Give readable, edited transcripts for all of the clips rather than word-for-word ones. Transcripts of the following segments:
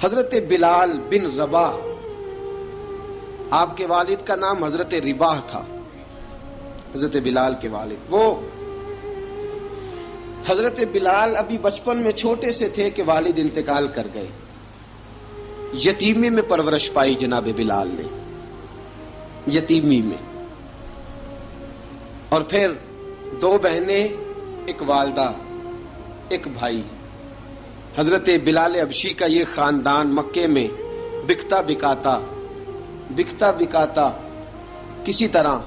حضرت بلال بن رباح، آپ کے والد کا نام حضرت رباح تھا، حضرت بلال کے والد۔ وہ حضرت بلال ابھی بچپن میں چھوٹے سے تھے کہ والد انتقال کر گئے، یتیمی میں پرورش پائی جناب بلال نے، یتیمی میں، اور پھر دو بہنیں، ایک والدہ، ایک بھائی۔ حضرت بلال حبشی کا یہ خاندان مکے میں بکتا بکاتا کسی طرح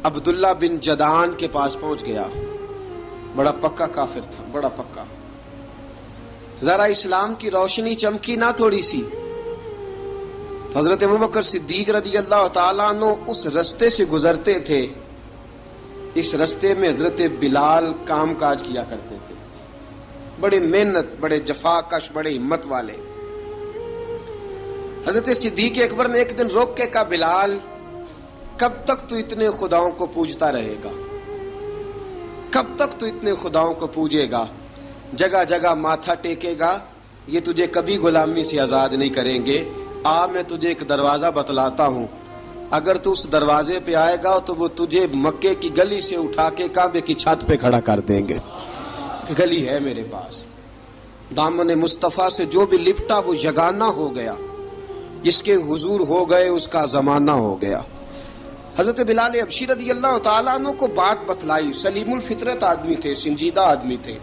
عبداللہ بن جدعان کے پاس پہنچ گیا۔ بڑا پکا کافر تھا، بڑا پکا۔ ذرا اسلام کی روشنی چمکی نہ تھوڑی سی، حضرت ابوبکر صدیق رضی اللہ تعالیٰ عنہ اس رستے سے گزرتے تھے، اس رستے میں حضرت بلال کام کاج کیا کرتے تھے، بڑے محنت، بڑے جفاکش، بڑے ہمت والے۔ حضرت صدیق اکبر نے ایک دن روک کے کہا، بلال کب تک تو اتنے خداؤں کو پوجتا رہے گا؟ کب تک تو اتنے خداؤں کو پوجے گا، جگہ جگہ ماتھا ٹیکے گا؟ یہ تجھے کبھی غلامی سے آزاد نہیں کریں گے۔ میں تجھے ایک دروازہ بتلاتا ہوں، اگر تو اس دروازے پہ آئے گا تو وہ تجھے مکے کی گلی سے اٹھا کے کعبے کی چھت پہ کھڑا کر دیں گے۔ گلی ہے میرے پاس، دامن مصطفیٰ سے جو بھی لپٹا وہ یگانہ ہو گیا، جس کے حضور ہو گئے اس کا زمانہ ہو گیا۔ حضرت بلال حبشی رضی اللہ تعالیٰ عنہ کو بات بتلائی، سلیم الفطرت آدمی تھے، سنجیدہ آدمی تھے،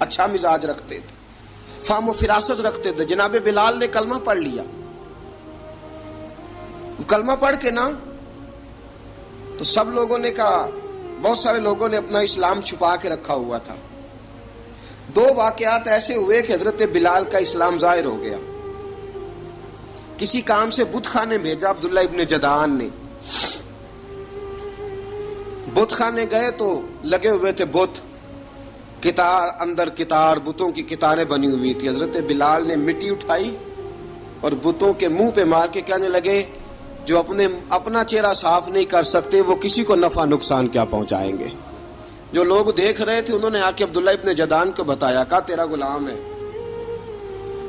اچھا مزاج رکھتے تھے، فہم و فراست رکھتے تھے۔ جناب بلال نے کلمہ پڑھ لیا، کلمہ پڑھ کے نا تو سب لوگوں نے کہا، بہت سارے لوگوں نے اپنا اسلام چھپا کے رکھا ہوا تھا۔ دو واقعات ایسے ہوئے کہ حضرت بلال کا اسلام ظاہر ہو گیا۔ کسی کام سے بت خانے بھیجا عبداللہ ابن جدعان نے، بت خانے گئے تو لگے ہوئے تھے بت، کتار اندر کتار، بتوں کی کتاریں بنی ہوئی تھی۔ حضرت بلال نے مٹی اٹھائی اور بتوں کے منہ پہ مار کے کہنے لگے، جو اپنا چہرہ صاف نہیں کر سکتے وہ کسی کو نفع نقصان کیا پہنچائیں گے۔ جو لوگ دیکھ رہے تھے انہوں نے آ کے عبداللہ ابن جدعان کو بتایا، کہا تیرا غلام ہے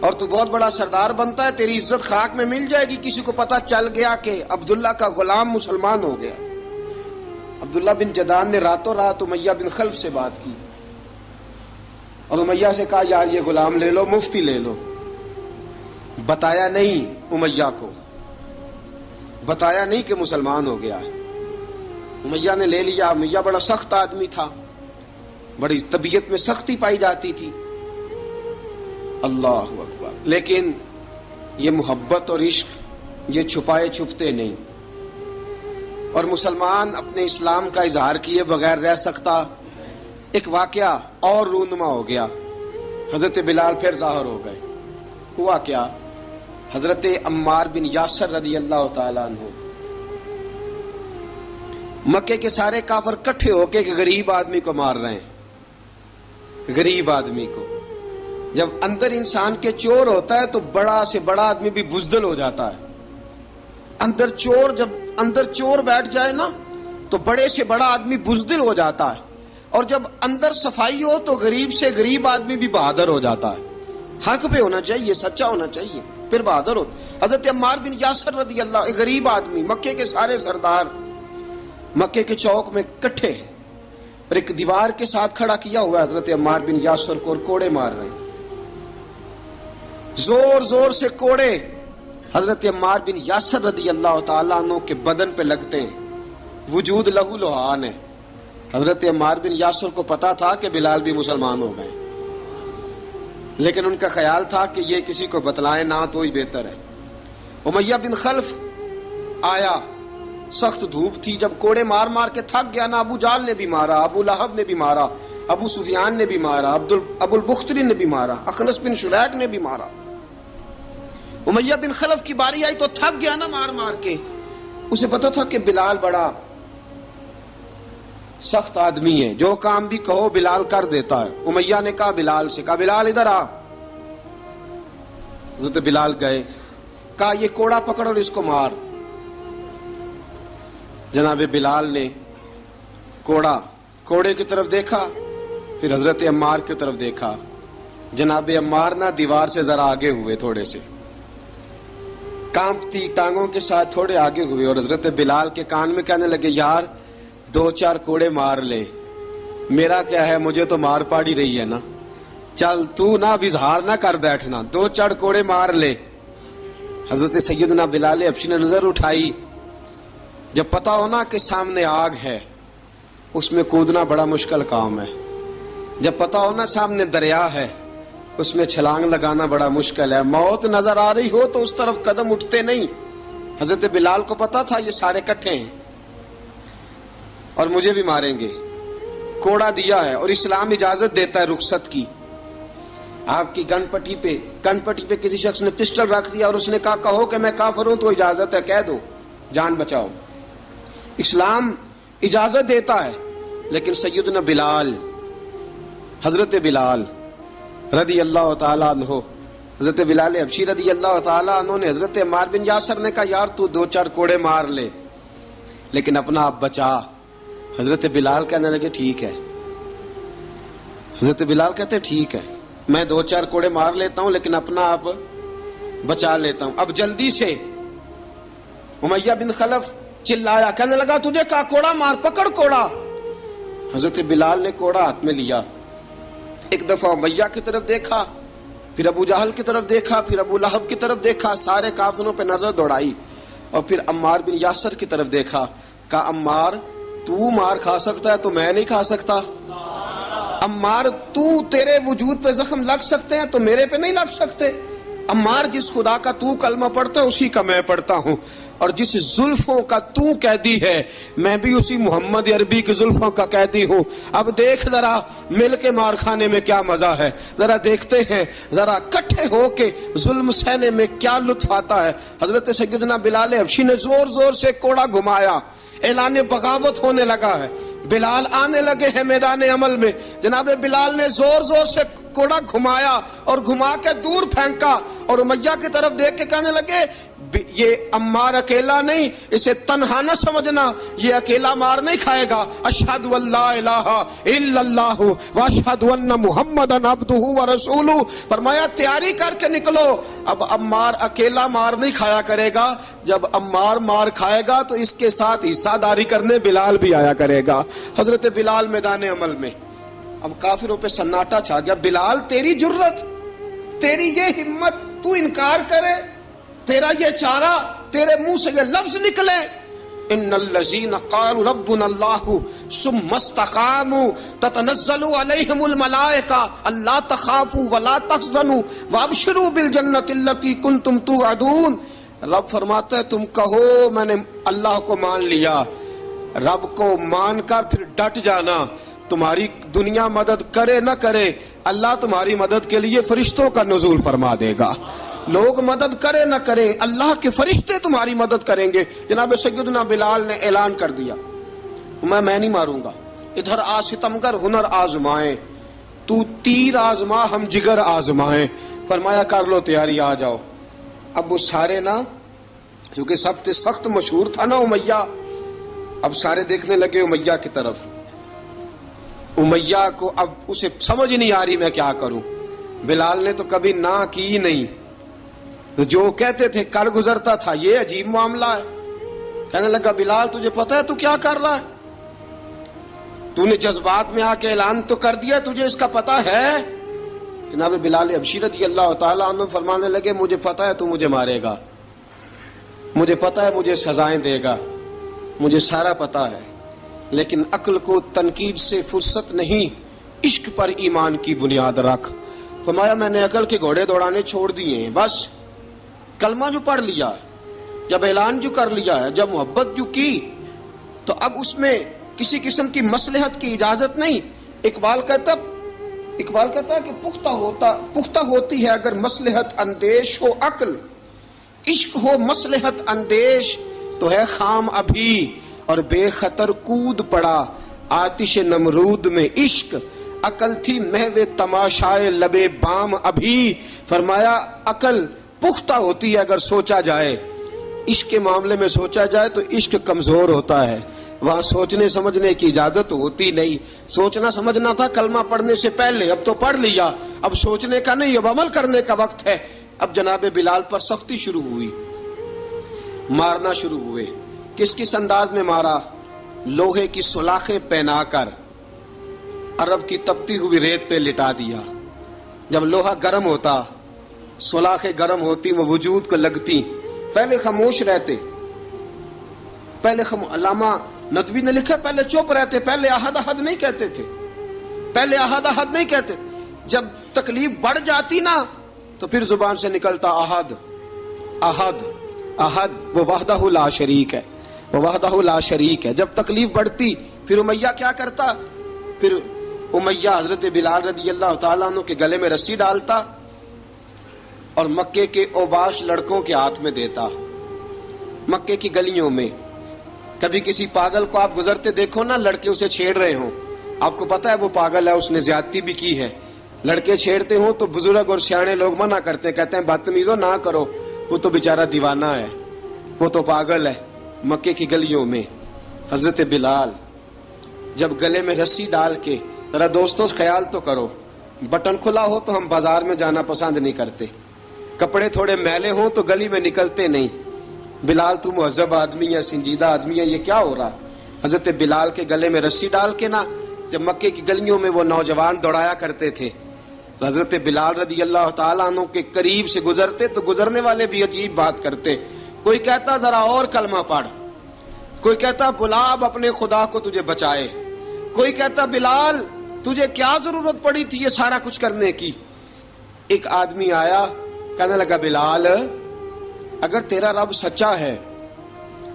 اور تو بہت بڑا سردار بنتا ہے، تیری عزت خاک میں مل جائے گی کسی کو پتہ چل گیا کہ عبداللہ کا غلام مسلمان ہو گیا۔ عبداللہ بن جدعان نے راتوں رات امیہ بن خلف سے بات کی اور امیہ سے کہا، یار یہ غلام لے لو، مفتی لے لو۔ بتایا نہیں امیہ کو، بتایا نہیں کہ مسلمان ہو گیا ہے۔ امیہ نے لے لیا۔ امیہ بڑا سخت آدمی تھا، بڑی طبیعت میں سختی پائی جاتی تھی، اللہ اکبر، لیکن یہ محبت اور عشق یہ چھپائے چھپتے نہیں، اور مسلمان اپنے اسلام کا اظہار کیے بغیر رہ سکتا؟ ایک واقعہ اور رونما ہو گیا، حضرت بلال پھر ظاہر ہو گئے۔ ہوا کیا؟ حضرت عمار بن یاسر رضی اللہ تعالیٰ عنہ، مکے کے سارے کافر کٹھے ہو کے غریب آدمی کو مار رہے ہیں، غریب آدمی کو۔ جب اندر انسان کے چور ہوتا ہے تو بڑا سے بڑا آدمی بھی بزدل ہو جاتا ہے۔ جب اندر چور بیٹھ جائے نا تو بڑے سے بڑا آدمی بزدل ہو جاتا ہے، اور جب اندر صفائی ہو تو غریب سے غریب آدمی بھی بہادر ہو جاتا ہے۔ حق پہ ہونا چاہیے، سچا ہونا چاہیے، پھر بہادر ہو۔ حضرت عمار بن یاسر رضی اللہ، ایک غریب آدمی، مکے کے سارے سردار مکے کے چوک میں کٹھے ہیں اور ایک دیوار کے ساتھ کھڑا کیا ہوا ہے حضرت عمار بن یاسر کو، اور کوڑے مار رہے ہیں، زور زور سے کوڑے حضرت عمار بن یاسر رضی اللہ تعالیٰ عنہ کے بدن پہ لگتے ہیں، وجود لہو لہان ہے۔ حضرت عمار بن یاسر کو پتا تھا کہ بلال بھی مسلمان ہو گئے، لیکن ان کا خیال تھا کہ یہ کسی کو بتلائیں نہ تو ہی بہتر ہے۔ امیہ بن خلف آیا، سخت دھوپ تھی، جب کوڑے مار مار کے تھک گیا نا، ابو جال نے بھی مارا، ابو لہب نے بھی مارا، ابو سفیان نے بھی مارا، ابو البختری نے بھی مارا، اخنس بن شریک نے بھی مارا۔ امیہ بن خلف کی باری آئی تو تھک گیا نا مار مار کے، اسے پتا تھا کہ بلال بڑا سخت آدمی ہے، جو کام بھی کہو بلال کر دیتا ہے۔ امیہ نے کہا بلال سے، کہا بلال ادھر آ۔ حضرت بلال گئے، کہا یہ کوڑا پکڑ اور اس کو مار۔ جناب بلال نے کوڑے کی طرف دیکھا، پھر حضرت عمار کی طرف دیکھا۔ جناب عمار نہ دیوار سے ذرا آگے ہوئے تھوڑے سے، کانپتی ٹانگوں کے ساتھ تھوڑے آگے ہوئے اور حضرت بلال کے کان میں کہنے لگے یار 2-4 کوڑے مار لے، میرا کیا ہے، مجھے تو مار پاڑی رہی ہے نا، چل تو نہ اب اظہار نہ کر بیٹھنا، 2-4 کوڑے مار لے۔ حضرت سیدنا بلال حبشی نے نظر اٹھائی، جب پتا ہونا کہ سامنے آگ ہے اس میں کودنا بڑا مشکل کام ہے، جب پتا ہونا سامنے دریا ہے اس میں چھلانگ لگانا بڑا مشکل ہے، موت نظر آ رہی ہو تو اس طرف قدم اٹھتے نہیں۔ حضرت بلال کو پتا تھا یہ سارے کٹھے ہیں اور مجھے بھی ماریں گے، کوڑا دیا ہے اور اسلام اجازت دیتا ہے رخصت کی۔ آپ کی گن پٹی پہ کسی شخص نے پسٹل رکھ دیا اور اس نے کہا کہو کہ میں کافر ہوں تو اجازت ہے، کہہ دو، جان بچاؤ، اسلام اجازت دیتا ہے۔ لیکن سیدنا بلال، حضرت بلال رضی اللہ تعالیٰ عنہ، حضرت بلال حبشی رضی اللہ تعالیٰ عنہ نے حضرت عمار بن یاسر نے کہا یار تو 2-4 کوڑے مار لے لیکن اپنا آپ بچا۔ حضرت بلال کہنے لگے ٹھیک ہے، حضرت بلال کہتے ہیں ٹھیک ہے میں 2-4 کوڑے مار لیتا ہوں لیکن اپنا آپ بچا لیتا ہوں۔ اب جلدی سے امیہ بن خلف چلایا، کہنے لگا تجھے کہا کوڑا مار، پکڑ کوڑا۔ حضرت بلال نے کوڑا ہاتھ میں لیا، ایک دفعہ امیہ کی طرف دیکھا، پھر ابو جہل کی طرف دیکھا، پھر ابو لہب کی طرف دیکھا، سارے کافروں پہ نظر دوڑائی اور پھر عمار بن یاسر کی طرف دیکھا، کہا عمار تو مار کھا سکتا ہے تو میں نہیں کھا سکتا، عمار تیرے وجود پہ زخم لگ سکتے ہیں تو میرے پہ نہیں لگ سکتے، عمار جس خدا کا تو کلمہ پڑھتا ہے اسی کا میں پڑھتا ہوں، اور جس زلفوں کا تو قیدی ہے میں بھی اسی محمد عربی کی زلفوں کا قیدی ہوں۔ اب دیکھ ذرا مل کے مار کھانے میں کیا مزہ ہے، ذرا دیکھتے ہیں ذرا کٹھے ہو کے ظلم سہنے میں کیا لطف آتا ہے۔ حضرت سیدنا بلال حبشی نے زور زور سے کوڑا گھمایا، اعلان بغاوت ہونے لگا ہے، بلال آنے لگے ہیں میدان عمل میں۔ جناب بلال نے زور زور سے کوڑا گھمایا اور گھما کے دور پھینکا اور امیہ کی طرف دیکھ کے کہنے لگے یہ عمار اکیلا نہیں، اسے تنہا نہ سمجھنا، یہ اکیلا مار نہیں کھائے گا۔ اشہد ان لا الہ الا اللہ واشہد ان محمدا عبدہ ورسولہ، فرمایا تیاری کر کے نکلو، اب عمار اکیلا مار نہیں کھایا کرے گا، جب عمار مار کھائے گا تو اس کے ساتھ حصہ داری کرنے بلال بھی آیا کرے گا۔ حضرت بلال میدان عمل میں، اب کافروں پہ سناٹا چھا گیا۔ بلال تیری جرت، تیری یہ ہمت، تو انکار کرے، تیرا یہ چارہ، تیرے منہ سے یہ لفظ نکلے، ان الذین قالوا ربنا اللہ ثم استقاموا تتنزل علیہم الملائکہ الا تخافوا ولا تحزنوا وابشروا بالجنۃ التی کنتم توعدون۔ رب فرماتا ہے تم کہو میں نے اللہ کو مان لیا، رب کو مان کر پھر ڈٹ جانا، تمہاری دنیا مدد کرے نہ کرے اللہ تمہاری مدد کے لیے فرشتوں کا نزول فرما دے گا، لوگ مدد کرے نہ کرے اللہ کے فرشتے تمہاری مدد کریں گے۔ جناب سیدنا بلال نے اعلان کر دیا میں نہیں ماروں گا، ادھر آ ستمگر ہنر آزمائیں، تو تیر آزما ہم جگر آزمائیں، فرمایا کر لو تیاری آ جاؤ۔ اب وہ سارے نا، کیونکہ سب سے سخت مشہور تھا نا امیہ، اب سارے دیکھنے لگے امیہ کی طرف، امیہ کو اب اسے سمجھ نہیں آ رہی میں کیا کروں۔ بلال نے تو کبھی نہ کی نہیں، تو جو کہتے تھے کر گزرتا تھا، یہ عجیب معاملہ ہے۔ کہنے لگا بلال تجھے پتا ہے تو کیا کر رہا ہے، تو نے جذبات میں آ کے اعلان تو کر دیا، تجھے اس کا پتا ہے؟ جناب بلال حبشی رضی اللہ تعالیٰ عنہ فرمانے لگے مجھے پتا ہے تو مجھے مارے گا، مجھے پتا ہے مجھے سزائیں دے گا، مجھے سارا پتا ہے، لیکن عقل کو تنقید سے فرصت نہیں، عشق پر ایمان کی بنیاد رکھ۔ فرمایا میں نے عقل کے گھوڑے دوڑانے چھوڑ دیے ہیں، بس کلمہ جو پڑھ لیا ہے، جب اعلان جو کر لیا ہے، جب محبت جو کی تو اب اس میں کسی قسم کی مصلحت کی اجازت نہیں۔ اقبال کہتا ہے کہ پختہ ہوتی ہے اگر مصلحت اندیش ہو عقل، عشق ہو مصلحت اندیش تو ہے خام ابھی، اور بے خطر کود پڑا آتش نمرود میں عشق، عقل تھی محو تماشائے لبے بام ابھی۔ فرمایا عقل پختہ ہوتی ہے اگر سوچا جائے، عشق کے معاملے میں سوچا جائے تو عشق کمزور ہوتا ہے، وہاں سوچنے سمجھنے کی اجازت ہوتی نہیں۔ سوچنا سمجھنا تھا کلمہ پڑھنے سے پہلے، اب تو پڑھ لیا، اب سوچنے کا نہیں، اب عمل کرنے کا وقت ہے۔ اب جناب بلال پر سختی شروع ہوئی، مارنا شروع ہوئے. کس انداز میں مارا؟ لوہے کی سلاخیں پہنا کر عرب کی تپتی ہوئی ریت پہ لٹا دیا. جب لوہا گرم ہوتا، سلاخیں گرم ہوتی، وہ وجود کو لگتی، پہلے خاموش رہتے. علامہ ندوی نے لکھا پہلے چپ رہتے، پہلے احد احد نہیں کہتے تھے، پہلے احد احد نہیں کہتے. جب تکلیف بڑھ جاتی نا تو پھر زبان سے نکلتا احد احد احد. وہ وحدہ لا شریک ہے، وہ وحدہ لا شریک ہے. جب تکلیف بڑھتی پھر امیہ کیا کرتا؟ پھر امیہ حضرت بلال رضی اللہ تعالیٰ عنہ کے گلے میں رسی ڈالتا اور مکے کے اوباش لڑکوں کے ہاتھ میں دیتا. مکے کی گلیوں میں کبھی کسی پاگل کو آپ گزرتے دیکھو نا، لڑکے اسے چھیڑ رہے ہوں، آپ کو پتا ہے وہ پاگل ہے، اس نے زیادتی بھی کی ہے. لڑکے چھیڑتے ہوں تو بزرگ اور سیانے لوگ منع کرتے ہیں، کہتے ہیں بدتمیزوں نہ کرو، وہ تو بیچارہ دیوانہ ہے، وہ تو پاگل ہے. مکے کی گلیوں میں حضرت بلال جب گلے میں رسی ڈال کے، ذرا دوستوں خیال تو کرو، بٹن کھلا ہو تو ہم بازار میں جانا پسند نہیں کرتے، کپڑے تھوڑے میلے ہوں تو گلی میں نکلتے نہیں. بلال تو مہذب آدمی ہے، سنجیدہ آدمی ہے، یہ کیا ہو رہا؟ حضرت بلال کے گلے میں رسی ڈال کے نا جب مکے کی گلیوں میں وہ نوجوان دوڑایا کرتے تھے، حضرت بلال رضی اللہ تعالیٰ عنہ کے قریب سے گزرتے تو گزرنے والے بھی عجیب بات کرتے. کوئی کہتا ذرا اور کلمہ پڑھ، کوئی کہتا بلا اب اپنے خدا کو تجھے بچائے، کوئی کہتا بلال تجھے کیا ضرورت پڑی تھی یہ سارا کچھ کرنے کی. ایک آدمی آیا کہنے لگا بلال اگر تیرا رب سچا ہے،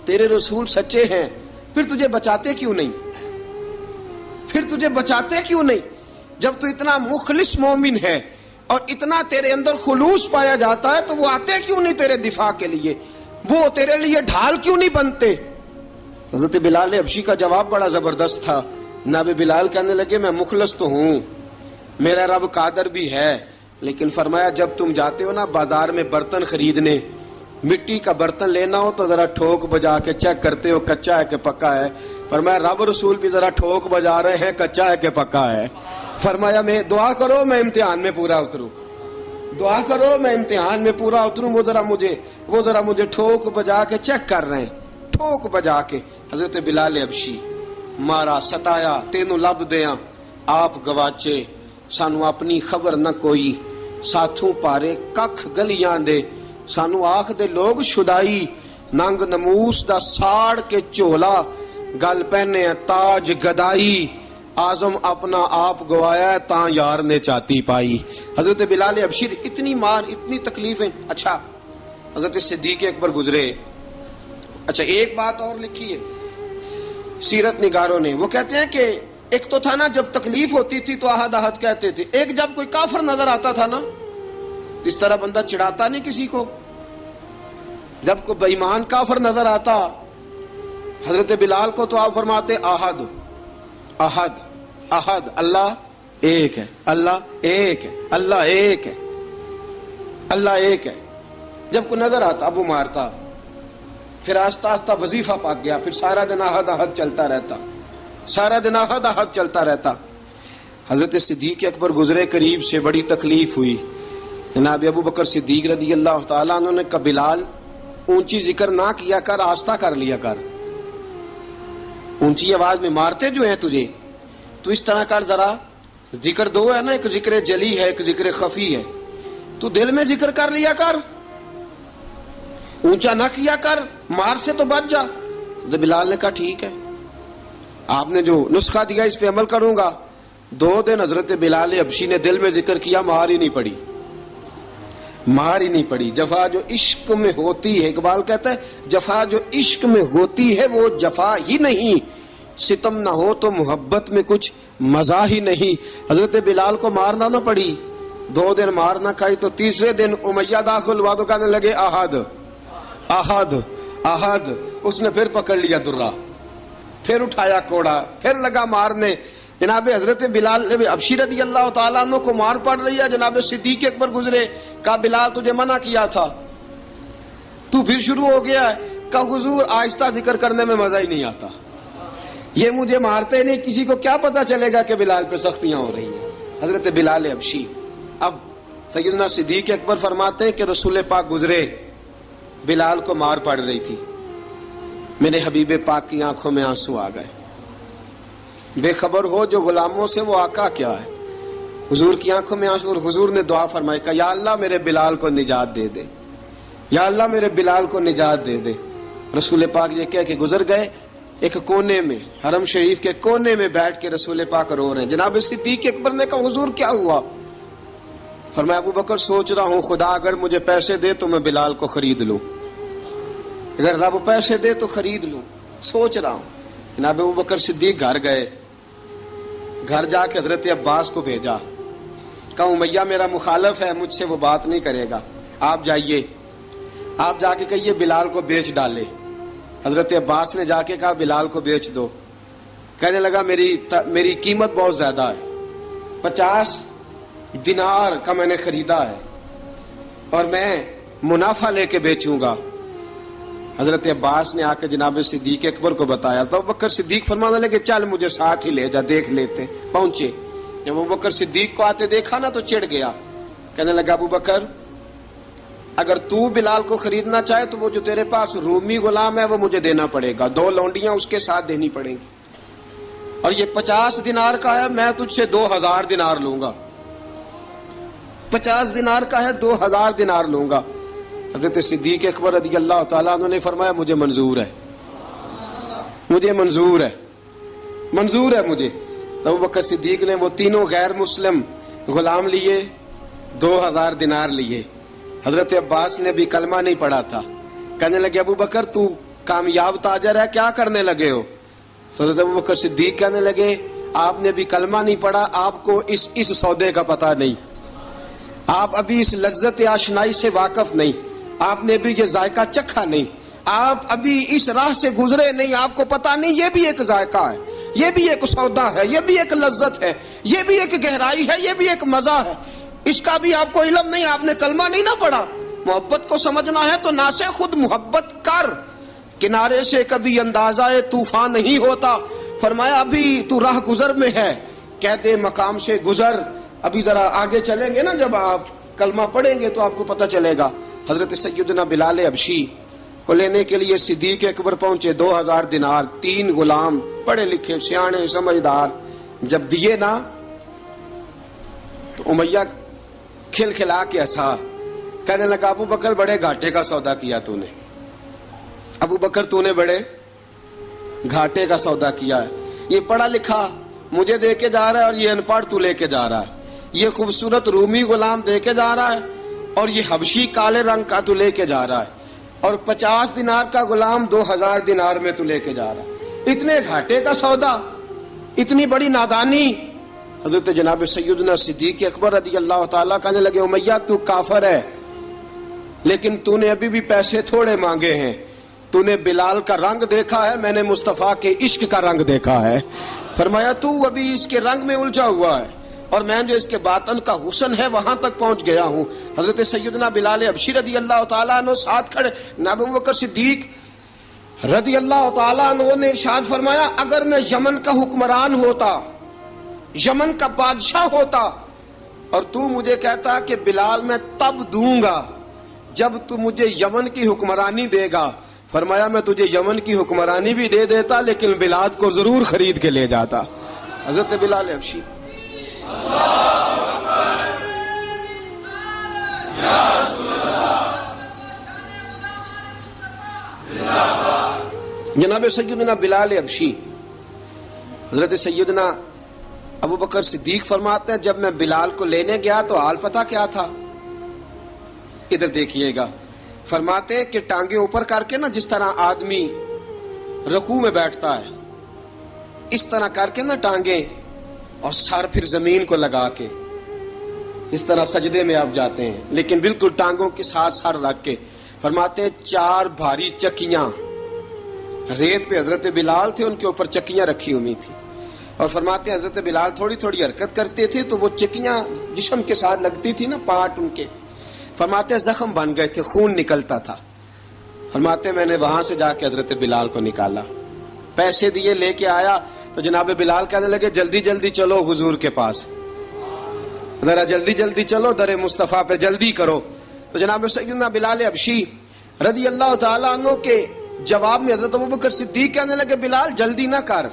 تیرے رسول سچے ہیں، پھر تجھے بچاتے کیوں نہیں؟ پھر تجھے بچاتے کیوں نہیں؟ جب تو اتنا مخلص مومن ہے اور اتنا تیرے اندر خلوص پایا جاتا ہے تو وہ آتے کیوں نہیں تیرے دفاع کے لیے؟ وہ تیرے لیے ڈھال کیوں نہیں بنتے؟ حضرت بلال حبشی کا جواب بڑا زبردست تھا. جناب بلال کہنے لگے میں مخلص تو ہوں، میرا رب قادر بھی ہے، لیکن فرمایا جب تم جاتے ہو نا بازار میں برتن خریدنے، مٹی کا برتن لینا ہو تو ذرا ٹھوک بجا کے چیک کرتے ہو کچا ہے کہ پکا ہے. فرمایا رب رسول بھی ذرا ٹھوک بجا رہے ہیں کچا ہے کہ پکا ہے. فرمایا میں دعا کرو میں امتحان میں پورا اتروں، دعا کرو میں امتحان میں پورا اتروں. وہ ذرا مجھے ٹھوک بجا کے چیک کر رہے ہیں، ٹھوک بجا کے. حضرت بلال حبشی مارا ستایا تینوں لب دیاں آپ گواچے، سانو اپنی خبر نہ کوئی، ساتھوں پارے ککھ گلیاں دے، سانو آخ دے لوگ شدائی، ننگ نموس دا ساڑ کے چولا، گل پہنے تاج گدائی، آزم اپنا آپ گوایا تاں یار نے چاتی پائی. حضرت بلال حبشی اتنی مار، اتنی تکلیفیں. اچھا حضرت صدیق اکبر گزرے. اچھا ایک بات اور لکھی ہے سیرت نگاروں نے، وہ کہتے ہیں کہ ایک تو تھا نا جب تکلیف ہوتی تھی تو احد احد کہتے تھے، ایک جب کوئی کافر نظر آتا تھا نا اس طرح بندہ چڑھاتا نہیں کسی کو، جب کوئی بے ایمان کافر نظر آتا حضرت بلال کو تو آپ فرماتے احد احد احد، اللہ ایک ہے، اللہ ایک ہے، اللہ ایک ہے، اللہ ایک ہے. جب کوئی نظر آتا اب وہ مارتا، پھر آہستہ آہستہ وظیفہ پاک گیا، پھر سارا دن احد احد چلتا رہتا، سارا دن احد احد چلتا رہتا. حضرت صدیق اکبر گزرے قریب سے، بڑی تکلیف ہوئی. جناب ابو بکر صدیق رضی اللہ تعالیٰ عنہ نے کہا بلال اونچی ذکر نہ کیا کر، آہستہ کر لیا کر، اونچی آواز میں مارتے جو ہیں تجھے تو اس طرح کر، ذرا ذکر دو ہے نا، ایک ذکر جلی ہے ایک ذکر خفی ہے، تو دل میں ذکر کر لیا کر، اونچا نہ کیا کر، مار سے تو بچ جا. بلال نے کہا ٹھیک ہے، آپ نے جو نسخہ دیا اس پہ عمل کروں گا. 2 دن حضرت بلال حبشی نے دل میں ذکر کیا، مار ہی نہیں پڑی، مار ہی نہیں پڑی. جفا جو عشق میں ہوتی ہے، اقبال کہتا ہے جفا جو عشق میں ہوتی ہے وہ جفا ہی نہیں، ستم نہ ہو تو محبت میں کچھ مزہ ہی نہیں. حضرت بلال کو مارنا نہ پڑی، 2 دن مار نہ کھائی تو تیسرے دن امیہ داخل ہوا تو کہنے لگے احد احد احد. اس نے پھر پکڑ لیا درہ، پھر اٹھایا کوڑا، پھر لگا مارنے. جناب حضرت بلال حبشی رضی اللہ تعالیٰ عنہ کو مار پڑ رہی ہے. جناب صدیق اکبر گزرے، کہا بلال تجھے منع کیا تھا، تو پھر شروع ہو گیا ہے. کہا حضور آہستہ ذکر کرنے میں مزہ ہی نہیں آتا، یہ مجھے مارتے نہیں، کسی کو کیا پتا چلے گا کہ بلال پہ سختیاں ہو رہی ہیں. حضرت بلال حبشی. اب سیدنا صدیق اکبر فرماتے ہیں کہ رسول پاک گزرے، بلال کو مار پڑ رہی تھی. میرے حبیب پاک کی آنکھوں میں آنسو آ گئے. بے خبر ہو جو غلاموں سے وہ آقا کیا ہے. حضور کی آنکھوں میں آنسو, اور حضور نے دعا فرمائی کہ یا اللہ میرے بلال کو نجات دے دے, یا اللہ میرے بلال کو نجات دے دے. رسول پاک یہ کہہ کے گزر گئے. ایک کونے میں, حرم شریف کے کونے میں بیٹھ کے رسول پاک رو رہے ہیں. جناب صدیق اکبر نے کہا حضور کیا ہوا؟ فرمایا ابو بکر سوچ رہا ہوں خدا اگر مجھے پیسے دے تو میں بلال کو خرید لوں, اگر رب پیسے دے تو خرید لوں, سوچ رہا ہوں. جناب ابو بکر صدیق گھر گئے. گھر جا کے حضرت عباس کو بھیجا, کہا امیہ میرا مخالف ہے, مجھ سے وہ بات نہیں کرے گا, آپ جائیے, آپ جا کے کہیے بلال کو بیچ ڈالے. حضرت عباس نے جا کے کہا بلال کو بیچ دو. کہنے لگا میری قیمت بہت زیادہ ہے, 50 دینار کا میں نے خریدا ہے اور میں منافع لے کے بیچوں گا. حضرت عباس نے آ کے جناب صدیق اکبر کو بتایا تو ابو بکر صدیق فرمانے لگے چل مجھے ساتھ ہی لے جا, دیکھ لیتے. پہنچے, جب ابو بکر صدیق کو آتے دیکھا نا تو چڑ گیا. کہنے لگا ابو بکر اگر تو بلال کو خریدنا چاہے تو وہ جو تیرے پاس رومی غلام ہے وہ مجھے دینا پڑے گا, 2 لونڈیاں اس کے ساتھ دینی پڑیں گی, اور یہ 50 دینار کا ہے, میں تجھ سے 2000 دینار لوں گا. 50 دینار کا ہے, 2000 دینار لوں گا. حضرت صدیق اکبر رضی اللہ تعالیٰ عنہ نے فرمایا مجھے منظور ہے, مجھے منظور ہے, منظور ہے مجھے. تو ابو بکر صدیق نے وہ تینوں غیر مسلم غلام لیے, 2000 دینار لیے. حضرت عباس نے بھی کلمہ نہیں پڑھا تھا. کہنے لگے ابو بکر تو کامیاب تاجر ہے, کیا کرنے لگے ہو؟ تو حضرت ابو بکر صدیق کہنے لگے آپ نے بھی کلمہ نہیں پڑھا, آپ کو اس سودے کا پتہ نہیں, آپ ابھی اس لذت آشنائی سے واقف نہیں, آپ نے بھی یہ ذائقہ چکھا نہیں, آپ ابھی اس راہ سے گزرے نہیں, آپ کو پتہ نہیں یہ بھی ایک ذائقہ ہے, یہ بھی ایک سودا ہے, یہ بھی ایک لذت ہے, یہ بھی ایک گہرائی ہے, یہ بھی ایک مزہ ہے, اس کا بھی آپ کو علم نہیں, آپ نے کلمہ نہیں نہ پڑھا. محبت کو سمجھنا ہے تو نہ سے خود محبت کر, کنارے سے کبھی اندازہ طوفان نہیں ہوتا. فرمایا ابھی تو راہ گزر میں ہے, کہہ دے مقام سے گزر, ابھی ذرا آگے چلیں گے نا, جب آپ کلمہ پڑھیں گے تو آپ کو پتہ چلے گا. حضرت سیدنا بلال حبشی کو لینے کے لیے صدیق اکبر پہنچے, 2000 دینار, 3 غلام پڑھے لکھے سیانے سمجھدار. جب دیے نا تو امیہ کھل کھلا کے ہنسا. کہنے لگا ابو بکر بڑے گھاٹے کا سودا کیا تو نے, ابو بکر تو نے بڑے گھاٹے کا سودا کیا ہے. یہ پڑھا لکھا مجھے دے کے جا رہا ہے اور یہ ان پڑھ تو لے کے جا رہا ہے, یہ خوبصورت رومی غلام دے کے جا رہا ہے اور یہ حبشی کالے رنگ کا تو لے کے جا رہا ہے, اور 50 دینار کا غلام 2000 دینار میں تو لے کے جا رہا ہے. اتنے گھاٹے کا سودا, اتنی بڑی نادانی. حضرت جناب سیدنا صدیق اکبر رضی اللہ تعالیٰ کہنے لگے امیہ تو کافر ہے, لیکن تو نے ابھی بھی پیسے تھوڑے مانگے ہیں, تو نے بلال کا رنگ دیکھا ہے, میں نے مصطفیٰ کے عشق کا رنگ دیکھا ہے. فرمایا تو ابھی اس کے رنگ میں الجھا ہوا ہے, اور میں جو اس کے باطن کا حسن ہے وہاں تک پہنچ گیا ہوں. حضرت سیدنا بلال حبشی رضی اللہ تعالیٰ عنہ ساتھ کھڑے. ابو بکر صدیق رضی اللہ تعالیٰ عنہ نے ارشاد فرمایا اگر میں یمن کا حکمران ہوتا, یمن کا بادشاہ ہوتا, اور تو مجھے کہتا کہ بلال میں تب دوں گا جب تو مجھے یمن کی حکمرانی دے گا, فرمایا میں تجھے یمن کی حکمرانی بھی دے دیتا لیکن بلال کو ضرور خرید کے لے جاتا. حضرت بلال حبشی جناب سیدنا بلال حبشی. حضرت سیدنا ابو بکر صدیق فرماتے ہیں جب میں بلال کو لینے گیا تو حال پتہ کیا تھا, ادھر دیکھیے گا. فرماتے ہیں کہ ٹانگیں اوپر کر کے نا, جس طرح آدمی رکوع میں بیٹھتا ہے اس طرح کر کے نا ٹانگیں, اور سر پھر زمین کو لگا کے اس طرح سجدے میں آپ جاتے ہیں, لیکن بالکل ٹانگوں کے ساتھ سر رکھ کے. فرماتے ہیں 4 بھاری چکیاں ریت پہ حضرت بلال تھے, ان کے اوپر چکیاں رکھی ہوئی تھی, اور فرماتے ہیں حضرت بلال تھوڑی تھوڑی حرکت کرتے تھے تو وہ چکیاں جسم کے ساتھ لگتی تھی نا, پارٹ ان کے. فرماتے ہیں زخم بن گئے تھے, خون نکلتا تھا. فرماتے ہیں میں نے وہاں سے جا کے حضرت بلال کو نکالا, پیسے دیے, لے کے آیا تو جناب بلال کہنے لگے جلدی جلدی چلو حضور کے پاس, ذرا جلدی جلدی چلو, در مصطفیٰ پہ جلدی کرو. تو جناب سیدنا بلال حبشی رضی اللہ تعالیٰ عنہ کے جواب میں حضرت ابوبکر صدیق کہنے لگے بلال جلدی نہ کر،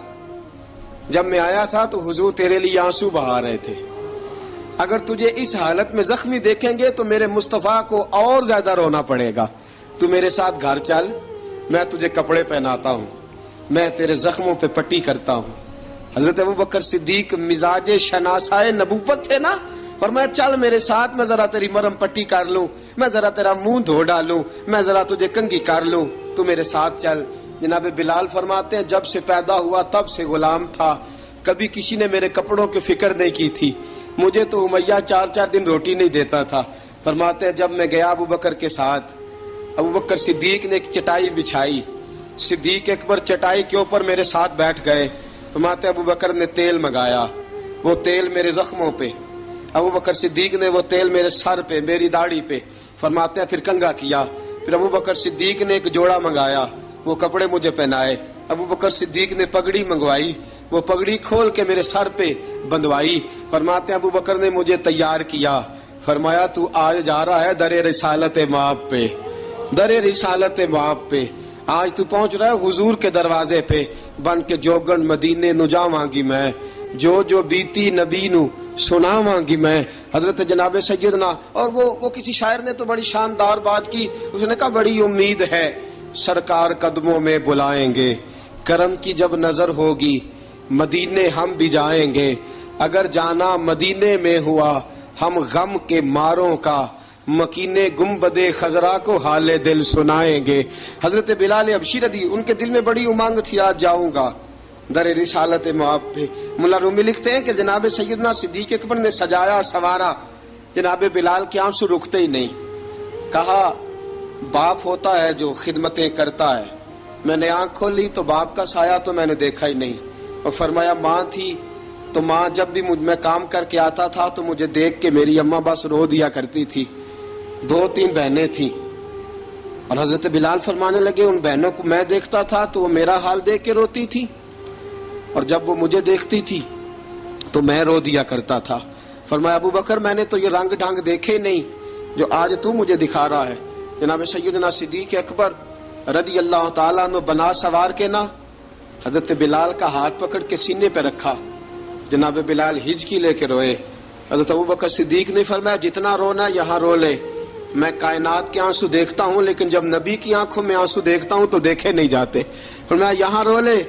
جب میں آیا تھا تو حضور تیرے لیے آنسو بہا رہے تھے، اگر تجھے اس حالت میں زخمی دیکھیں گے تو میرے مصطفیٰ کو اور زیادہ رونا پڑے گا، تو میرے ساتھ گھر چل، میں تجھے کپڑے پہناتا ہوں، میں تیرے زخموں پہ پٹی کرتا ہوں۔ حضرت ابوبکر صدیق مزاج شناسائے نبوت تھے نا، فرمایا چل میرے ساتھ، میں ذرا تیری مرہم پٹی کر لوں، میں ذرا تیرا منہ دھو ڈالوں، میں ذرا تجھے کنگھی کر لوں، تو میرے ساتھ چل۔ جناب بلال فرماتے ہیں جب سے پیدا ہوا تب سے غلام تھا، کبھی کسی نے میرے کپڑوں کی فکر نہیں کی تھی، مجھے تو امیہ 4 دن روٹی نہیں دیتا تھا۔ فرماتے ہیں جب میں گیا ابوبکر کے ساتھ، ابوبکر صدیق نے ایک چٹائی بچھائی، صدیق اکبر چٹائی کے اوپر میرے ساتھ بیٹھ گئے۔ فرماتے ہیں ابوبکر نے تیل منگایا، وہ تیل میرے زخموں پہ، ابوبکر صدیق نے وہ تیل میرے سر پہ، میری داڑھی پہ، فرماتے ہیں پھر کنگھا کیا، پھر ابوبکر صدیق نے ایک جوڑا منگایا، وہ کپڑے مجھے پہنائے، ابوبکر صدیق نے پگڑی منگوائی، وہ پگڑی کھول کے میرے سر پہ بندھوائی۔ فرماتے ہیں ابوبکر نے مجھے تیار کیا، فرمایا تو آج جا رہا ہے در رسالت مآب پہ، در رسالت مآب پہ، آج تو پہنچ رہا ہے حضور کے دروازے پہ، بن کے جوگن مدینے نو جاواں گی میں، جو بیتی نبی نو سناواں گی میں۔ حضرت جناب سیدنا، اور وہ کسی شاعر نے تو بڑی شاندار بات کی، اس نے کہا بڑی امید ہے سرکار قدموں میں بلائیں گے، کرم کی جب نظر ہوگی مدینے ہم بھی جائیں گے، اگر جانا مدینے میں ہوا ہم غم کے ماروں کا، مکینے گنبد خضرا کو حال دل سنائیں گے۔ حضرت بلال حبشی رضی، ان کے دل میں بڑی امنگ تھی آج جاؤں گا در رسالت مآب پہ۔ ملا رومی لکھتے ہیں کہ جناب سیدنا صدیق اکبر نے سجایا سوارا، جناب بلال کے آنسو رکتے ہی نہیں، کہا باپ ہوتا ہے جو خدمتیں کرتا ہے، میں نے آنکھ کھولی تو باپ کا سایہ تو میں نے دیکھا ہی نہیں، اور فرمایا ماں تھی تو ماں جب بھی میں کام کر کے آتا تھا تو مجھے دیکھ کے میری اماں بس رو دیا کرتی تھی، 2-3 بہنیں تھیں، اور حضرت بلال فرمانے لگے ان بہنوں کو میں دیکھتا تھا تو وہ میرا حال دیکھ کے روتی تھی، اور جب وہ مجھے دیکھتی تھی تو میں رو دیا کرتا تھا۔ فرمایا ابوبکر میں نے تو یہ رنگ ڈھنگ دیکھے نہیں جو آج تو مجھے دکھا رہا ہے۔ جناب سیدنا صدیق اکبر رضی اللہ تعالیٰ عنہ بنا سوار کے نا حضرت بلال کا ہاتھ پکڑ کے سینے پہ رکھا، جناب بلال ہجکی لے کے روئے۔ حضرت ابوبکر صدیق نے فرمایا جتنا رونا یہاں رو لے، میں کائنات کے آنسو دیکھتا ہوں لیکن جب نبی کی آنکھوں میں آنسو دیکھتا ہوں تو دیکھے نہیں جاتے، فرمایا یہاں رو لے،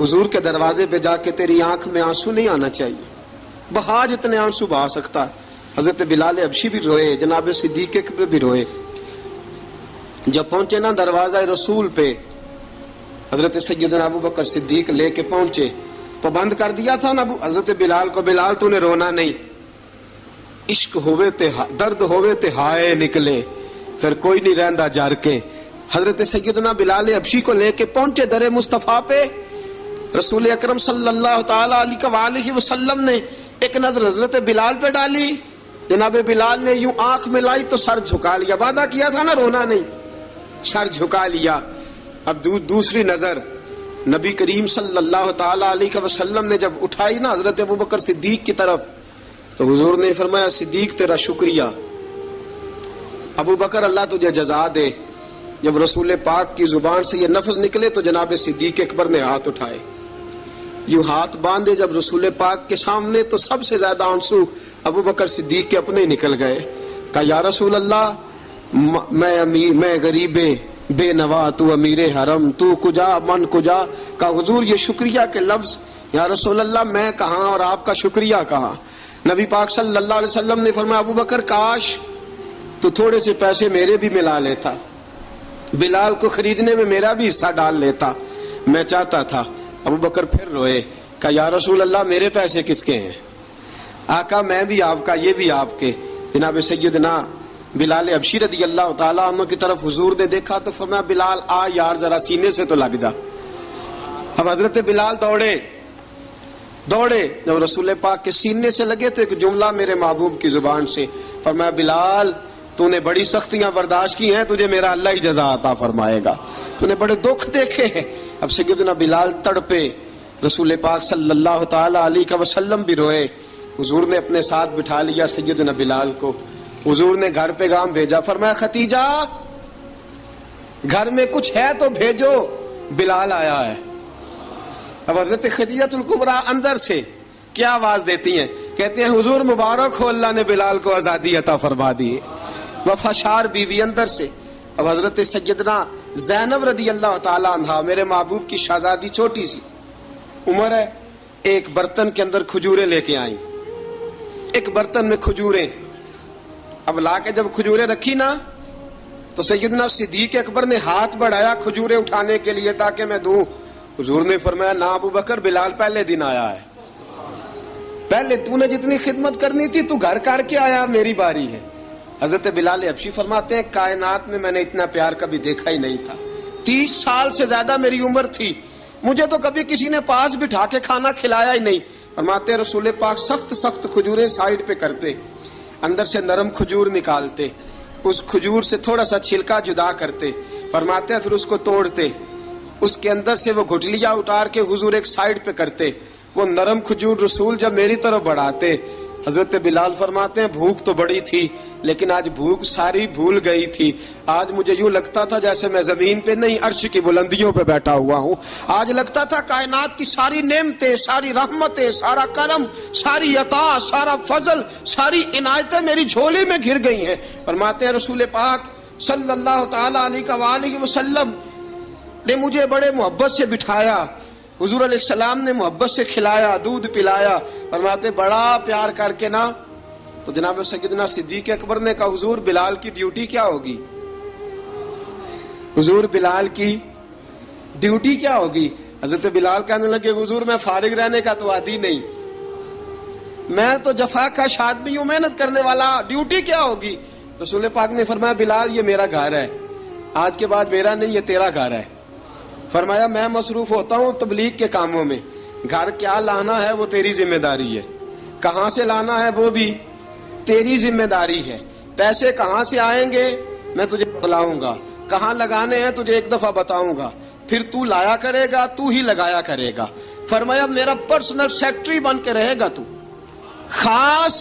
حضور کے دروازے پہ جا کے تیری آنکھ میں آنسو نہیں آنا چاہیے، بہا جتنے آنسو بہا سکتا ہے۔ حضرت بلال حبشی بھی روئے، جناب صدیق اکبر بھی روئے۔ جب پہنچے نا دروازہ رسول پہ، حضرت سیدنا ابوبکر صدیق لے کے پہنچے، پابند کر دیا تھا نا حضرت بلال کو، بلال تو نے رونا نہیں، عشق ہوئے تے درد ہوئے تے ہائے نکلے، پھر کوئی نہیں رہندا جر کے۔ حضرت سیدنا بلال حبشی کو لے کے پہنچے در مصطفیٰ پہ، رسول اکرم صلی اللہ تعالی علیہ وسلم نے ایک نظر حضرت بلال پہ ڈالی، جناب بلال نے یوں آنکھ ملائی تو سر جھکا لیا، وعدہ کیا تھا نا رونا نہیں، سر جھکا لیا۔ اب دوسری نظر نبی کریم صلی اللہ تعالی علیہ وسلم نے جب اٹھائی نا حضرت ابوبکر صدیق کی طرف، تو حضور نے فرمایا صدیق تیرا شکریہ، ابوبکر اللہ تجھے جزا دے۔ جب رسول پاک کی زبان سے یہ لفظ نکلے تو جناب صدیق اکبر نے ہاتھ اٹھائے، یوں ہاتھ باندھے جب رسول پاک کے سامنے، تو سب سے زیادہ آنسو ابوبکر صدیق کے اپنے نکل گئے۔ کہا یا رسول اللہ میں غریب بے نوا، تو امیر حرم، تو کجا من کجا۔ کہا حضور یہ شکریہ کے لفظ، یا رسول اللہ میں کہاں اور آپ کا شکریہ کہاں۔ نبی پاک صلی اللہ علیہ وسلم نے فرمایا ابوبکر کاش تو تھوڑے سے پیسے میرے بھی ملا لیتا، بلال کو خریدنے میں میرا بھی حصہ ڈال لیتا، میں چاہتا تھا۔ ابوبکر پھر روئے، کہا یا رسول اللہ میرے پیسے کس کے ہیں؟ آقا میں بھی آپ کا، یہ بھی آپ کے۔ جناب سیدنا بلال حبشی رضی اللہ تعالیٰ عنہ کی طرف حضور نے دیکھا تو فرمایا بلال آ یار ذرا سینے سے تو لگ جا۔ اب حضرت بلال دوڑے، جب رسول پاک کے سینے سے لگے تو ایک جملہ میرے محبوب کی زبان سے، فرمایا بلال تو نے بڑی سختیاں برداشت کی ہیں، تجھے میرا اللہ ہی جزا عطا فرمائے گا، تو نے بڑے دکھ دیکھے ہیں۔ اب سیدنا بلال تڑپے، رسول پاک صلی اللہ تعالی علیہ وسلم بھی روئے۔ حضور نے اپنے ساتھ بٹھا لیا سیدنا بلال کو، حضور نے گھر پیغام بھیجا، فرمایا ختیجہ گھر میں کچھ ہے تو بھیجو، بلال آیا ہے۔ اب حضرت خدیجہ الکبریٰ اندر سے کیا آواز دیتی ہیں؟ کہتے ہیں حضور مبارک ہو، اللہ نے بلال کو آزادی عطا فرما دی۔ وفاشار بیوی اندر سے۔ اب حضرت سیدنا زینب رضی اللہ تعالی عنہا، میرے محبوب کی شہزادی، چھوٹی سی عمر ہے، ایک برتن کے اندر کھجوریں لے کے آئیں، ایک برتن میں کھجوریں۔ اب لا کے جب کھجوریں رکھی نا تو سیدنا صدیق اکبر نے ہاتھ بڑھایا کھجوریں اٹھانے کے لیے تاکہ میں دوں۔ حضور نے فرمایا نہ ابو بکر، بلال پہلے دن آیا ہے، پہلے تو نے جتنی خدمت کرنی تھی تو گھر کر کے آیا، میری باری ہے۔ حضرت بلال حبشی فرماتے ہیں کائنات میں نے اتنا پیار کبھی دیکھا ہی نہیں تھا۔ 30 سال سے زیادہ میری عمر تھی، مجھے تو کبھی کسی نے پاس بٹھا کے کھانا کھلایا ہی نہیں۔ فرماتے ہیں رسول پاک سخت سخت کھجوریں سائیڈ پہ کرتے، اندر سے نرم کھجور نکالتے، اس کھجور سے تھوڑا سا چھلکا جدا کرتے، فرماتے ہیں پھر اس کو توڑتے، اس کے اندر سے وہ گھٹلیاں اتار کے حضور ایک سائیڈ پہ کرتے، وہ نرم کھجور رسول جب میری طرف بڑھاتے، حضرت بلال فرماتے ہیں بھوک تو بڑی تھی لیکن آج بھوک ساری بھول گئی تھی۔ آج مجھے یوں لگتا تھا جیسے میں زمین پہ نہیں عرش کی بلندیوں پہ بیٹھا ہوا ہوں۔ آج لگتا تھا کائنات کی ساری نعمتیں، ساری رحمتیں، سارا کرم، ساری عطا، سارا فضل، ساری عنایتیں میری جھولی میں گھر گئی ہیں۔ فرماتے ہیں رسول پاک صلی اللہ تعالی علیہ وآلہ وسلم نے مجھے بڑے محبت سے بٹھایا، حضور علیہ السلام نے محبت سے کھلایا، دودھ پلایا۔ فرماتے بڑا پیار کر کے نا تو جناب سیدنا صدیق اکبر نے کہا حضور بلال کی ڈیوٹی کیا ہوگی؟ حضور بلال کی ڈیوٹی کیا ہوگی؟ حضرت بلال کہنے لگے حضور میں فارغ رہنے کا تو عادی نہیں، میں تو جفا کا آدمی ہوں، محنت کرنے والا، ڈیوٹی کیا ہوگی؟ رسول پاک نے فرمایا بلال یہ میرا گھر ہے، آج کے بعد میرا نہیں یہ تیرا گھر ہے۔ فرمایا میں مصروف ہوتا ہوں تبلیغ کے کاموں میں، گھر کیا لانا ہے وہ تیری ذمہ داری ہے، کہاں سے لانا ہے وہ بھی تیری ذمہ داری ہے، پیسے کہاں سے آئیں گے میں تجھے بتلاؤں گا، کہاں لگانے ہیں تجھے ایک دفعہ بتاؤں گا، پھر تو لایا کرے گا، تو ہی لگایا کرے گا۔ فرمایا میرا پرسنل سیکٹری بن کے رہے گا، تو خاص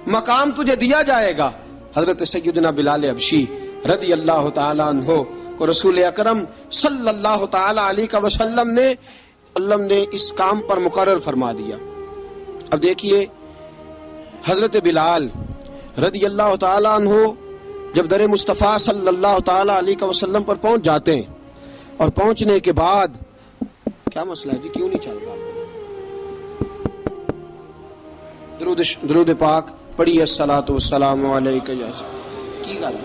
مقام تجھے دیا جائے گا۔ حضرت سیدنا بلال حبشی رضی اللہ تعالی عنہ کو رسول اکرم صلی اللہ تعالی علیہ وسلم نے اس کام پر مقرر فرما دیا۔ اب دیکھیے حضرت بلال رضی اللہ تعالی عنہ جب در مصطفیٰ صلی اللہ تعالی علیہ وسلم پر پہنچ جاتے ہیں، اور پہنچنے کے بعد کیا مسئلہ ہے جی، کیوں نہیں چل رہا؟ درود پاک پڑھیے الصلاۃ والسلام علیک یا کی گل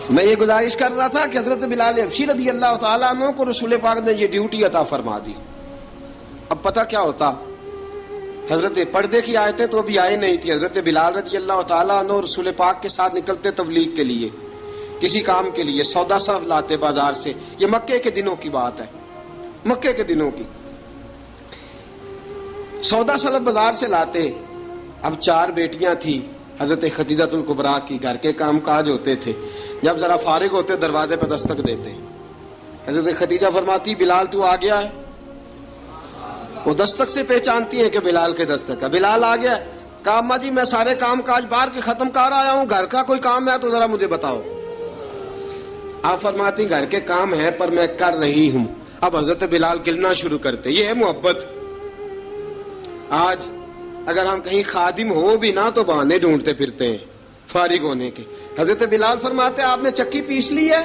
میں یہ گزارش کر رہا تھا کہ حضرت بلال حبشی رضی اللہ تعالیٰ عنہ کو رسول پاک نے یہ ڈیوٹی عطا فرما دی۔ اب پتہ کیا ہوتا، حضرت پردے کی آیتیں تو ابھی آئی نہیں تھی، حضرت بلال رضی اللہ تعالیٰ عنہ رسول پاک کے ساتھ نکلتے تبلیغ کے لیے، کسی کام کے لیے، سودا سلف لاتے بازار سے، یہ مکے کے دنوں کی بات ہے، مکے کے دنوں کی سودا سلف بازار سے لاتے۔ اب 4 بیٹیاں تھیں حضرت خدیجہ الکبریٰ کی، گھر کے کام کاج ہوتے تھے، جب ذرا فارغ ہوتے دروازے پہ دستک دیتے، حضرت خدیجہ فرماتی بلال تو آ گیا ہے، وہ دستک سے پہچانتی ہیں کہ بلال کے دستک ہے، بلال آ گیا ہے۔ کہا اماں جی میں سارے کام کاج باہر کے ختم کر آیا ہوں، گھر کا کوئی کام ہے تو ذرا مجھے بتاؤ۔ آپ فرماتی گھر کے کام ہے پر میں کر رہی ہوں۔ اب حضرت بلال گلنا شروع کرتے، یہ ہے محبت۔ آج اگر ہم کہیں خادم ہو بھی نہ تو بہانے ڈھونڈتے پھرتے ہیں فارغ ہونے کے۔ حضرت بلال فرماتے آپ نے چکی پیس لی ہے،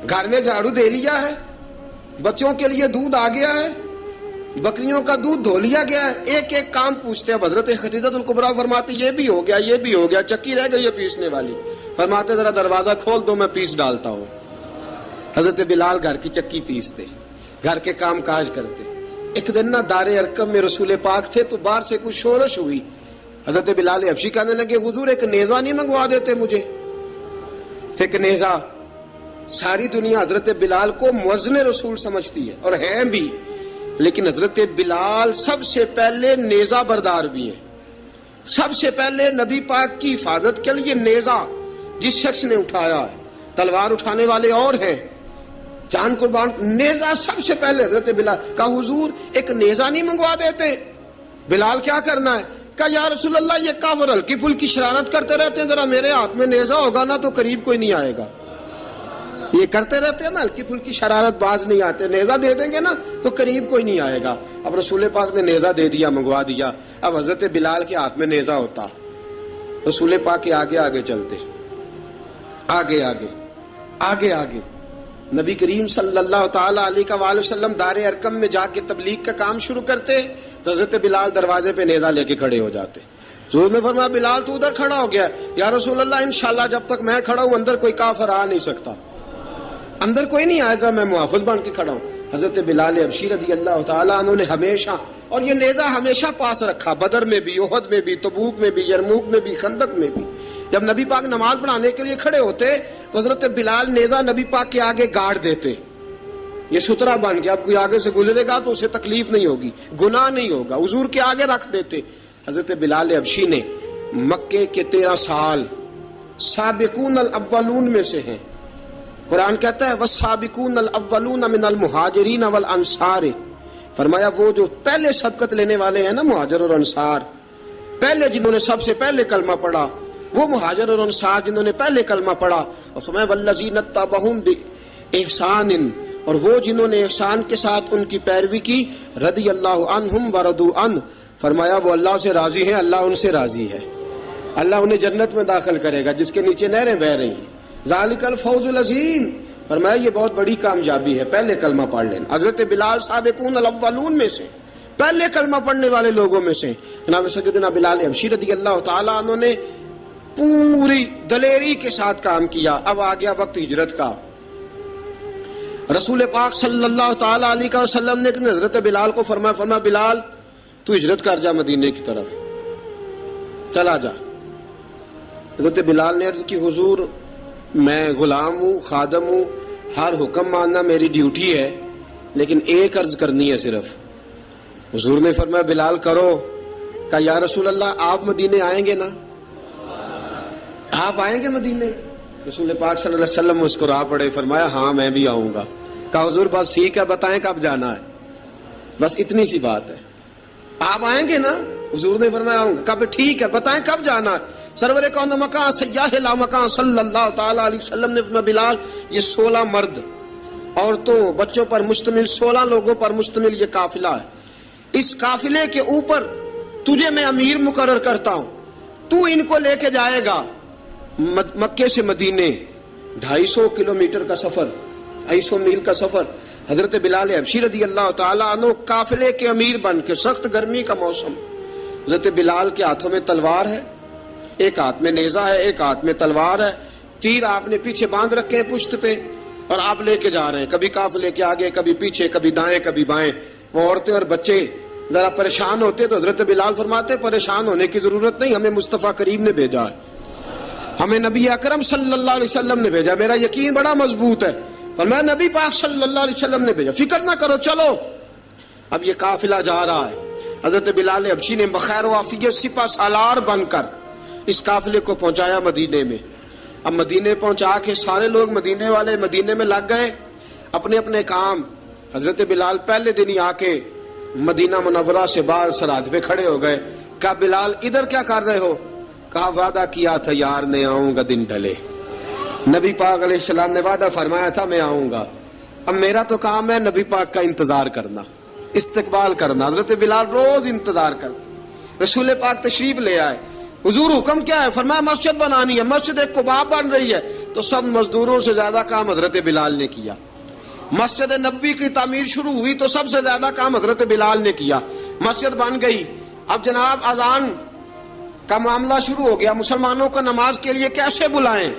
گھر میں جھاڑو دے لیا ہے، بچوں کے لیے دودھ آ گیا ہے، بکریوں کا دودھ دھو لیا گیا ہے، ایک ایک کام پوچھتے ہیں۔ حضرت خدیجہ الکبریٰ فرماتے یہ بھی ہو گیا، یہ بھی ہو گیا، چکی رہ گئی ہے پیسنے والی۔ فرماتے ذرا دروازہ کھول دو میں پیس ڈالتا ہوں۔ حضرت بلال گھر کی چکی پیستے، گھر کے کام کاج کرتے۔ ایک دن نہ دار ارقم میں رسول پاک تھے تو باہر سے کچھ شورش ہوئی، حضرت بلال حبشی کہنے لگے حضور ایک نیزہ نہیں منگوا دیتے مجھے؟ ایک نیزہ۔ ساری دنیا حضرت بلال کو مؤذن رسول سمجھتی ہے اور ہیں بھی، لیکن حضرت بلال سب سے پہلے نیزہ بردار بھی ہیں۔ سب سے پہلے نبی پاک کی حفاظت کے لیے نیزہ جس شخص نے اٹھایا ہے، تلوار اٹھانے والے اور ہیں، جان قربان، نیزہ سب سے پہلے حضرت بلال۔ کہا حضور ایک نیزہ نہیں منگوا دیتے؟ بلال کیا کرنا ہے؟ کہا یا رسول اللہ یہ کافر ہلکی پھلکی شرارت کرتے رہتے ہیں، ذرا میرے ہاتھ میں نیزہ ہوگا نا تو قریب کوئی نہیں آئے گا. یہ کرتے رہتے ہیں نا ہلکی پھلکی شرارت، باز نہیں آتے، نیزہ دے دیں گے نا تو قریب کوئی نہیں آئے گا. اب رسول پاک نے نیزہ دے دیا، منگوا دیا. اب حضرت بلال کے ہاتھ میں نیزہ ہوتا، رسول پاک کے آگے آگے چلتے، آگے آگے آگے آگے. نبی کریم صلی اللہ تعالی علیہ وآلہ وسلم دار ارقم میں جا کے تبلیغ کا کام شروع کرتے تو حضرت بلال دروازے پہ نیزہ لے کے کھڑے ہو جاتے. حضور نے فرمایا بلال تو ادھر کھڑا ہو گیا. یا رسول اللہ انشاءاللہ جب تک میں کھڑا ہوں اندر کوئی کافر آ نہیں سکتا، اندر کوئی نہیں آئے گا، میں محافظ بن کے کھڑا ہوں. حضرت بلال حبشی رضی اللہ تعالیٰ عنہ نے ہمیشہ، اور یہ نیزہ ہمیشہ پاس رکھا، بدر میں بھی، احد میں بھی، تبوک میں بھی، یرموک میں بھی، خندق میں بھی. جب نبی پاک نماز پڑھانے کے لیے کھڑے ہوتے تو حضرت بلال نیزہ نبی پاک کے آگے گاڑ دیتے. یہ سترا بن گیا، اب کوئی آگے سے گزرے گا تو اسے تکلیف نہیں ہوگی، گناہ نہیں ہوگا، حضور کے آگے رکھ دیتے. حضرت بلال حبشی نے مکے کے 13 سال سابقون الاولون میں سے ہیں. قرآن کہتا ہے والسابقون الاولون من المہاجرین والانصار، فرمایا وہ جو پہلے سبقت لینے والے ہیں نا مہاجر اور انصار، پہلے جنہوں نے سب سے پہلے کلمہ پڑھا وہ مہاجر اور انصار جنہوں نے پہلے کلمہ پڑھا. اور فرمایا والذین اتبعوہم باحسان، اور وہ جنہوں نے احسان کے ساتھ ان کی پیروی کی، رضی اللہ عنہم ورضوا عنہ، فرمایا وہ اللہ سے راضی ہیں، اللہ ان سے راضی ہے، اللہ انہیں جنت میں داخل کرے گا جس کے نیچے نہریں بہہ رہی ہیں. ذالک الفوز العظیم، فرمایا یہ بہت بڑی کامیابی ہے پہلے کلمہ پڑھ لینا. حضرت بلال سابقون الاولون میں سے، پہلے کلمہ پڑھنے والے لوگوں میں سے. جناب سیدنا بلال حبشی رضی اللہ تعالیٰ عنہ نے پوری دلیری کے ساتھ کام کیا. اب آ گیا وقت ہجرت کا. رسول پاک صلی اللہ تعالیٰ علیہ وسلم نے حضرت بلال کو فرمایا بلال تو ہجرت کر جا مدینے کی طرف، چلا جا. حضرت بلال نے عرض کی حضور میں غلام ہوں، خادم ہوں، ہر حکم ماننا میری ڈیوٹی ہے، لیکن ایک عرض کرنی ہے صرف. حضور نے فرمایا بلال کرو. کہا یا رسول اللہ آپ مدینے آئیں گے نا، آپ آئیں گے مدینے؟ رسول پاک صلی اللہ علیہ وسلم مسکرا پڑے، فرمایا ہاں میں بھی آؤں گا. کہا حضور بس ٹھیک ہے بتائیں کب جانا ہے، بس اتنی سی بات ہے. آپ آئیں گے نا؟ حضور نے فرمایا آؤں گا. کہا ٹھیک ہے بتائیں کب جانا ہے. سرور کون مکان سیاح لا مکان صلی اللہ تعالی علیہ وسلم نے فرمایا بلال یہ 16 مرد عورتوں بچوں پر مشتمل 16 لوگوں پر مشتمل یہ قافلہ ہے. اس قافلے کے اوپر تجھے میں امیر مقرر کرتا ہوں، تو ان کو لے کے جائے گا مکے سے مدینے 250 کلومیٹر کا سفر، 250 میل کا سفر. حضرت بلال حبشی رضی اللہ تعالیٰ عنہ قافلے کے امیر بن کے، سخت گرمی کا موسم، حضرت بلال کے ہاتھوں میں تلوار ہے، ایک ہاتھ میں نیزہ ہے، ایک ہاتھ میں تلوار ہے، تیر آپ نے پیچھے باندھ رکھے ہیں پشت پہ، اور آپ لے کے جا رہے ہیں، کبھی قافلے کے آگے، کبھی پیچھے، کبھی دائیں کبھی بائیں. وہ عورتیں اور بچے ذرا پریشان ہوتے تو حضرت بلال فرماتے پریشان ہونے کی ضرورت نہیں، ہمیں مصطفیٰ کریم نے بھیجا ہے، ہمیں نبی اکرم صلی اللہ علیہ وسلم نے بھیجا، میرا یقین بڑا مضبوط ہے، اور میں نبی پاک صلی اللہ علیہ وسلم نے بھیجا، فکر نہ کرو چلو. اب یہ قافلہ جا رہا ہے. حضرت بلال حبشی نے بخیر و عافیت سپہ سالار بن کر اس قافلے کو پہنچایا مدینے میں. اب مدینے پہنچا کے سارے لوگ مدینے والے مدینے میں لگ گئے اپنے اپنے کام. حضرت بلال پہلے دن ہی آ کے مدینہ منورہ سے باہر سرحد پہ کھڑے ہو گئے. کہا بلال ادھر کیا کر رہے ہو؟ کہا وعدہ کیا تھا یار نے آؤں گا دن ڈھلے، نبی پاک علیہ السلام نے وعدہ فرمایا تھا میں آؤں گا. اب میرا تو کام ہے نبی پاک کا انتظار کرنا، استقبال کرنا. حضرت بلال روز انتظار کرتے. رسول پاک تشریف لے آئے. حضور حکم کیا ہے؟ فرمایا مسجد بنانی ہے، مسجد قباء بن رہی ہے. تو سب مزدوروں سے زیادہ کام حضرت بلال نے کیا. مسجد نبوی کی تعمیر شروع ہوئی تو سب سے زیادہ کام حضرت بلال نے کیا. مسجد بن گئی. اب جناب اذان کا معاملہ شروع ہو گیا، مسلمانوں کو نماز کے لیے کیسے بلائیں؟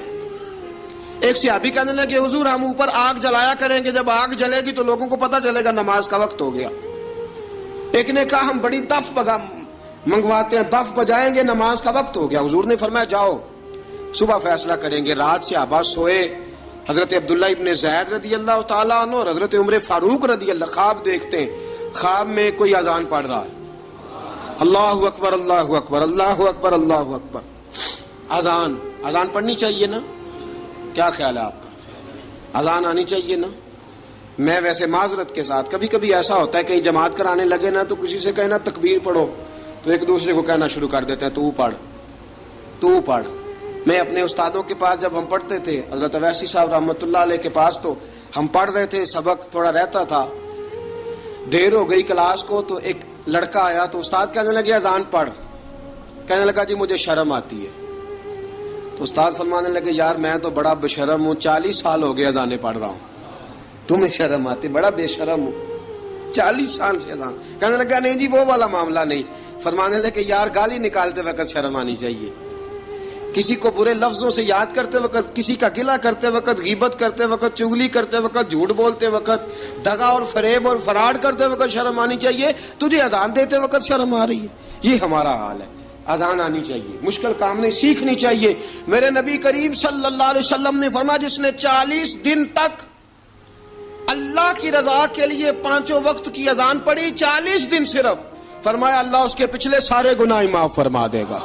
ایک صحابی کہنے لگے حضور ہم اوپر آگ جلایا کریں گے، جب آگ جلے گی تو لوگوں کو پتہ چلے گا نماز کا وقت ہو گیا. ایک نے کہا ہم بڑی دف منگواتے ہیں، دف بجائیں گے، نماز کا وقت ہو گیا. حضور نے فرمایا جاؤ صبح فیصلہ کریں گے. رات سے صحابہ سوئے. حضرت عبداللہ ابن زید رضی اللہ تعالیٰ عنہ اور حضرت عمر فاروق رضی اللہ خواب دیکھتے ہیں، خواب میں کوئی اذان پڑھ رہا ہے، اللہ اکبر اللہ اکبر اللہ اکبر اللہ اکبر. اذان پڑھنی چاہیے نا؟ کیا خیال ہے آپ کا؟ اذان آنی چاہیے نا؟ میں ویسے معذرت کے ساتھ کبھی کبھی ایسا ہوتا ہے کہیں جماعت کرانے لگے نا تو کسی سے کہنا تکبیر پڑھو، تو ایک دوسرے کو کہنا شروع کر دیتے ہیں تو پڑھ تو پڑھ. میں اپنے استادوں کے پاس جب ہم پڑھتے تھے، حضرت اویسی صاحب رحمۃ اللہ علیہ کے پاس، تو ہم پڑھ رہے تھے، سبق تھوڑا رہتا تھا، دیر ہو گئی کلاس کو، تو ایک لڑکا آیا تو استاد کہنے لگے اذان پڑھ. کہنے لگا جی مجھے شرم آتی ہے. تو استاد فرمانے لگے یار میں تو بڑا بشرم ہوں، 40 سال ہو گئے اذانیں پڑھ رہا ہوں، تمہیں شرم آتی؟ بڑا بے شرم ہوں، 40 سال سے اذان. کہنے لگا نہیں جی وہ والا معاملہ نہیں. فرمانے لگے یار گالی نکالتے وقت شرم آنی چاہیے، کسی کو برے لفظوں سے یاد کرتے وقت، کسی کا گلہ کرتے وقت، غیبت کرتے وقت، چغلی کرتے وقت، جھوٹ بولتے وقت، دغا اور فریب اور فراڈ کرتے وقت شرم آنی چاہیے. تجھے اذان دیتے وقت شرم آ رہی ہے. یہ ہمارا حال ہے. اذان آنی چاہیے، مشکل کام نہیں، سیکھنی چاہیے. میرے نبی کریم صلی اللہ علیہ وسلم نے فرمایا جس نے 40 دن تک اللہ کی رضا کے لیے 5 وقت کی اذان پڑھی، 40 دن صرف، فرمایا اللہ اس کے پچھلے سارے گناہ معاف فرما دے گا.